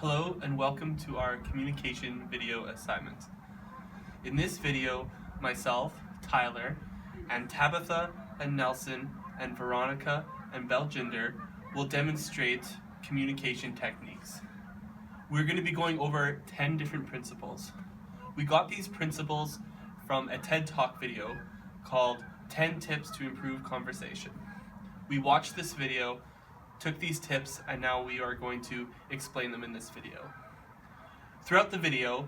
Hello and welcome to our communication video assignment. In this video, myself, Tyler, and Tabitha and Nelson and Veronica and Belginder will demonstrate communication techniques. We're going to be going over 10 different principles. We got these principles from a TED Talk video called 10 Tips to Improve Conversation. We watched this video, took these tips, and now we are going to explain them in this video. Throughout the video,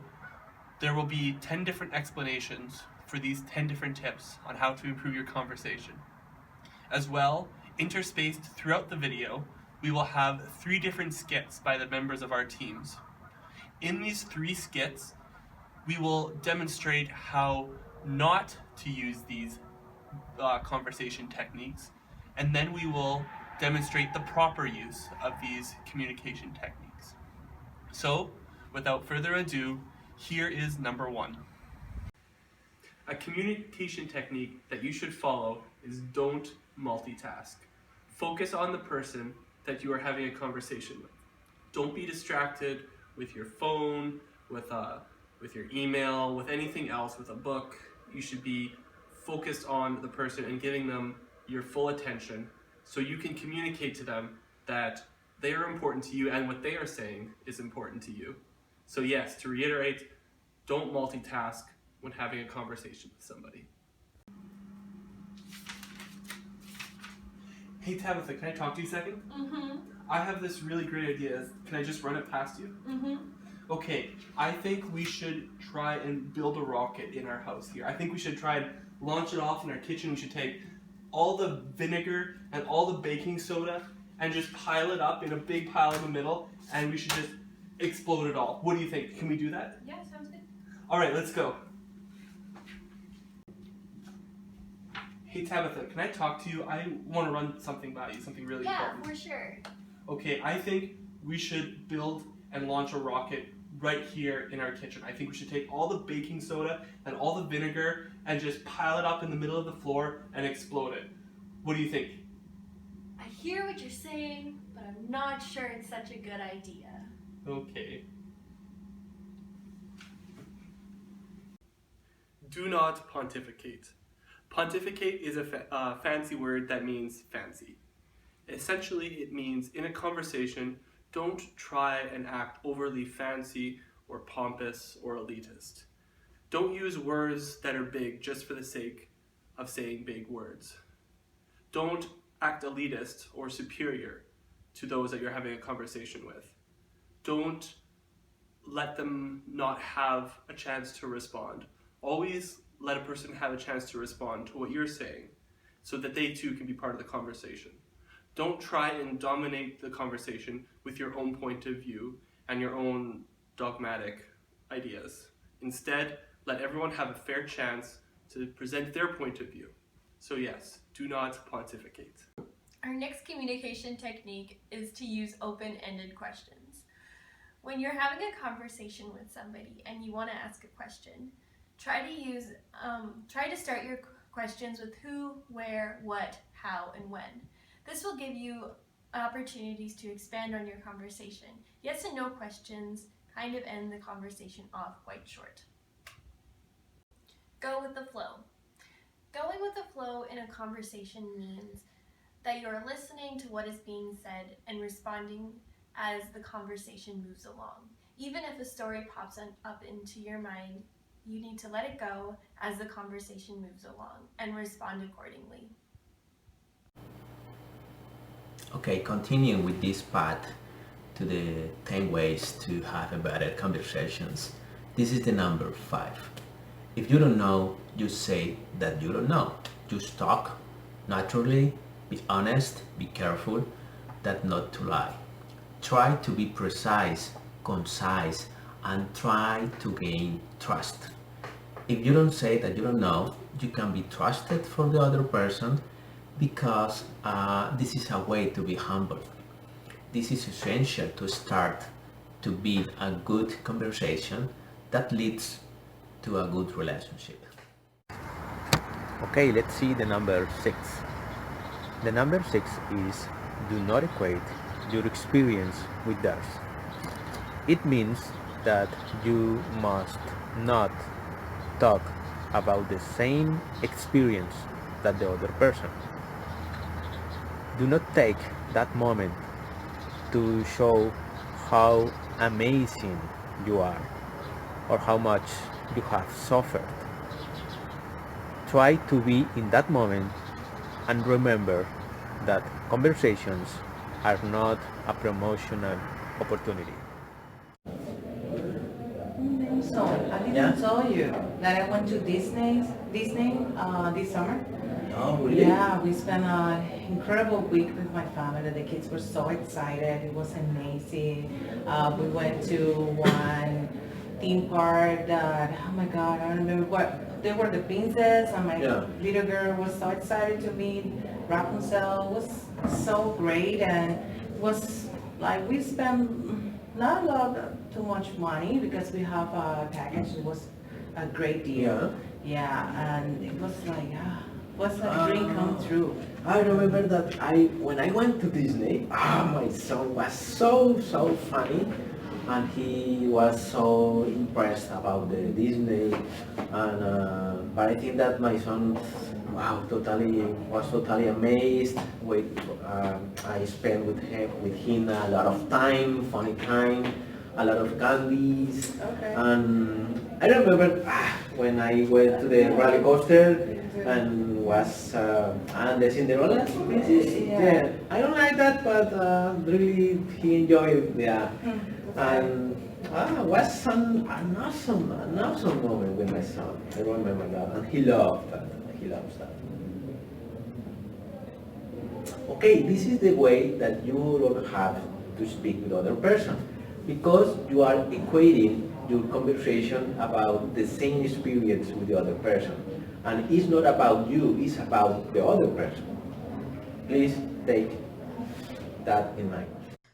there will be 10 different explanations for these 10 different tips on how to improve your conversation. As well, interspaced throughout the video, we will have 3 different skits by the members of our teams. In these 3 skits, we will demonstrate how not to use these conversation techniques, and then we will demonstrate the proper use of these communication techniques. So, without further ado, here is number 1. A communication technique that you should follow is don't multitask. Focus on the person that you are having a conversation with. Don't be distracted with your phone, with your email, with anything else, with a book. You should be focused on the person and giving them your full attention, so you can communicate to them that they are important to you and what they are saying is important to you. So yes, to reiterate, don't multitask when having a conversation with somebody. Hey Tabitha, can I talk to you a second? Mm-hmm. I have this really great idea. Can I just run it past you? Mm-hmm. Okay, I think we should try and build a rocket in our house here. I think we should try and launch it off in our kitchen. We should take all the vinegar and all the baking soda and just pile it up in a big pile in the middle, and we should just explode it all. What do you think? Can we do that? Yeah, sounds good. Alright, let's go. Hey Tabitha, can I talk to you? I want to run something by you, something really important. Yeah, for sure. Okay, I think we should build and launch a rocket right here in our kitchen. I think we should take all the baking soda and all the vinegar and just pile it up in the middle of the floor and explode it. What do you think? I hear what you're saying, but I'm not sure it's such a good idea. Okay. Do not pontificate. Pontificate is a fancy word that means fancy. Essentially, it means in a conversation, don't try and act overly fancy or pompous or elitist. Don't use words that are big just for the sake of saying big words. Don't act elitist or superior to those that you're having a conversation with. Don't let them not have a chance to respond. Always let a person have a chance to respond to what you're saying so that they too can be part of the conversation. Don't try and dominate the conversation with your own point of view and your own dogmatic ideas. Instead, let everyone have a fair chance to present their point of view. So yes, do not pontificate. Our next communication technique is to use open-ended questions. When you're having a conversation with somebody and you want to ask a question, try to start your questions with who, where, what, how, and when. This will give you opportunities to expand on your conversation. Yes and no questions kind of end the conversation off quite short. Go with the flow. Going with the flow in a conversation means that you're listening to what is being said and responding as the conversation moves along. Even if a story pops up into your mind, you need to let it go as the conversation moves along and respond accordingly. Okay, continuing with this path to the 10 ways to have a better conversations. This is the number 5. If you don't know, just say that you don't know. Just talk naturally, be honest, be careful, that not to lie. Try to be precise, concise, and try to gain trust. If you don't say that you don't know, you can be trusted for the other person, because this is a way to be humble. This is essential to start to build a good conversation that leads to a good relationship. Okay, let's see the number 6. The number 6 is do not equate your experience with theirs. It means that you must not talk about the same experience that the other person. Do not take that moment to show how amazing you are or how much you have suffered. Try to be in that moment and remember that conversations are not a promotional opportunity. So I didn't tell you that I went to Disney this summer. Oh, Yeah, we spent an incredible week with my family. The kids were so excited. It was amazing. We went to one theme park that, oh my God, I don't remember what, they were the princess, and my little girl was so excited to meet Rapunzel. It was so great, and it was like we spent not a lot, too much money because we have a package. It was a great deal. Yeah, and it was like, was a dream come true. I remember that when I went to Disney, my son was so funny, and he was so impressed about the Disney, and but I think that my son, was totally amazed. With I spent with him a lot of time, funny time, a lot of candies, and I remember when I went to the roller coaster and was and the Cinderella princess. Yeah, I don't like that, but really he enjoyed. Yeah, and was an awesome moment with my son. I remember that, and he loved that. He loves that. Okay, this is the way that you don't have to speak with other person, because you are equating your conversation about the same experience with the other person. And it's not about you, it's about the other person. Please take that in mind.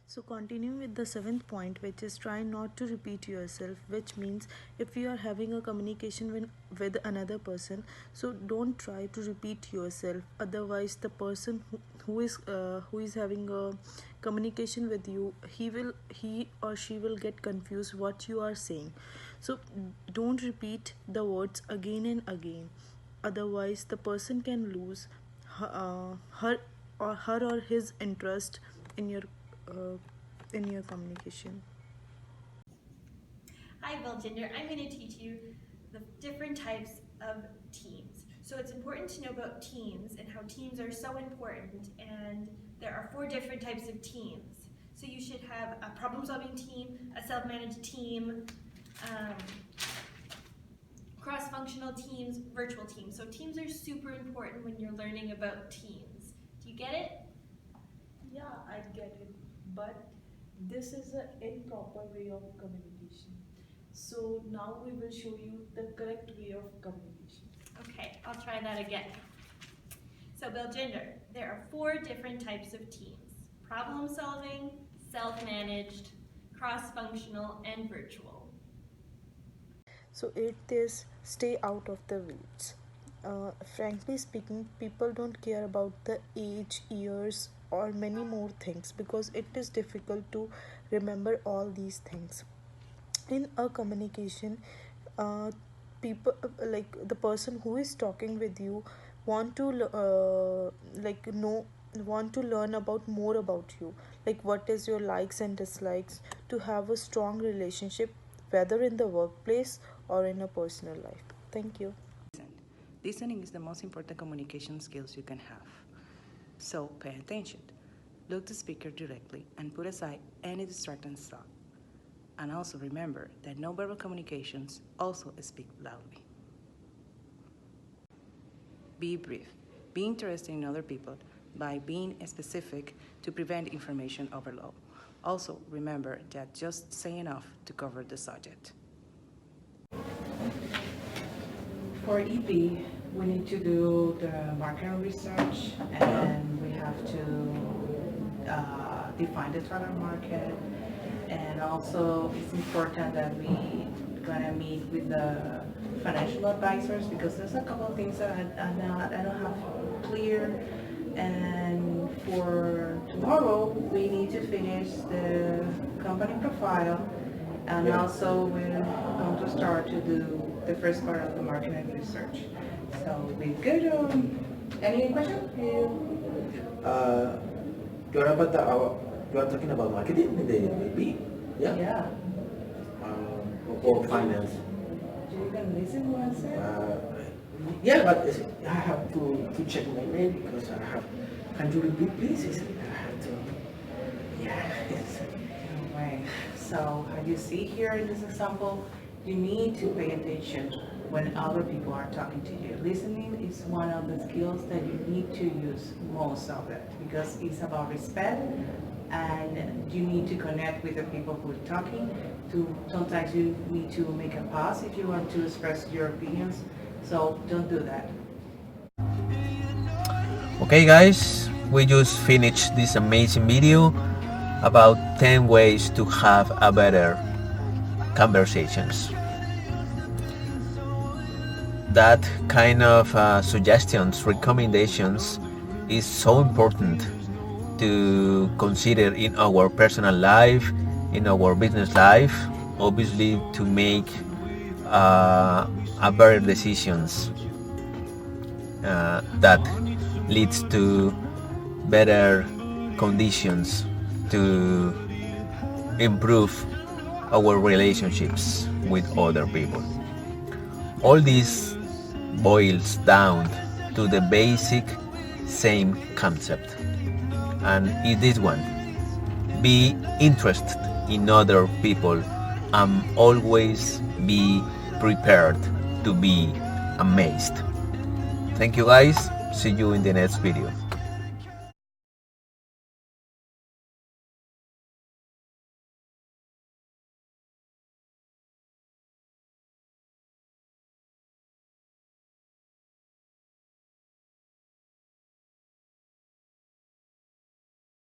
So continuing with the seventh point, which is try not to repeat yourself, which means if you are having a communication with another person, so don't try to repeat yourself. Otherwise, the person who is having a communication with you, he or she will get confused what you are saying. So don't repeat the words again and again. Otherwise, the person can lose her or his interest in your communication. Hi, Belginder. I'm going to teach you the different types of teams. So it's important to know about teams and how teams are so important, and there are 4 different types of teams. So you should have a problem-solving team, a self-managed team, cross-functional teams, virtual teams. So teams are super important when you're learning about teams. Do you get it? Yeah, I get it, but this is an improper way of communication. So now we will show you the correct way of communication. Okay, I'll try that again. So Belginder, there are 4 different types of teams: problem-solving, self-managed, cross-functional, and virtual. So it is stay out of the weeds. Frankly speaking, people don't care about the age, years, or many more things because it is difficult to remember all these things. In a communication, people like the person who is talking with you want to want to learn about more about you, like what is your likes and dislikes, to have a strong relationship whether in the workplace or in a personal life. Thank you. Listening is the most important communication skills you can have. So pay attention. Look the speaker directly and put aside any distracting thought. And also remember that nonverbal communications also speak loudly. Be brief. Be interested in other people by being specific to prevent information overload. Also, remember that just say enough to cover the subject. For EP, we need to do the market research, and we have to define the target market, and also it's important that we gonna meet with the financial advisors, because there's a couple of things that I don't have clear. And for tomorrow, we need to finish the company profile And Yeah. also we're going to start to do the first part of the marketing research. So we're good. Any question? You are about you are talking about marketing, the B, yeah? Yeah. Or finance. You can listen what I said. Yeah, but I have to check my mail because I have. Can you repeat, please? I have to. Yeah. Right. So as you see here in this example, you need to pay attention when other people are talking to you. Listening is one of the skills that you need to use most of it because it's about respect and you need to connect with the people who are talking. Sometimes you need to make a pause if you want to express your opinions. So don't do that. Okay guys, we just finished this amazing video about 10 ways to have a better conversations. That kind of suggestions, recommendations is so important to consider in our personal life, in our business life, obviously to make a better decisions that leads to better conditions to improve our relationships with other people. All this boils down to the basic same concept, and is this one: be interested in other people and always be prepared to be amazed. Thank you guys, see you in the next video.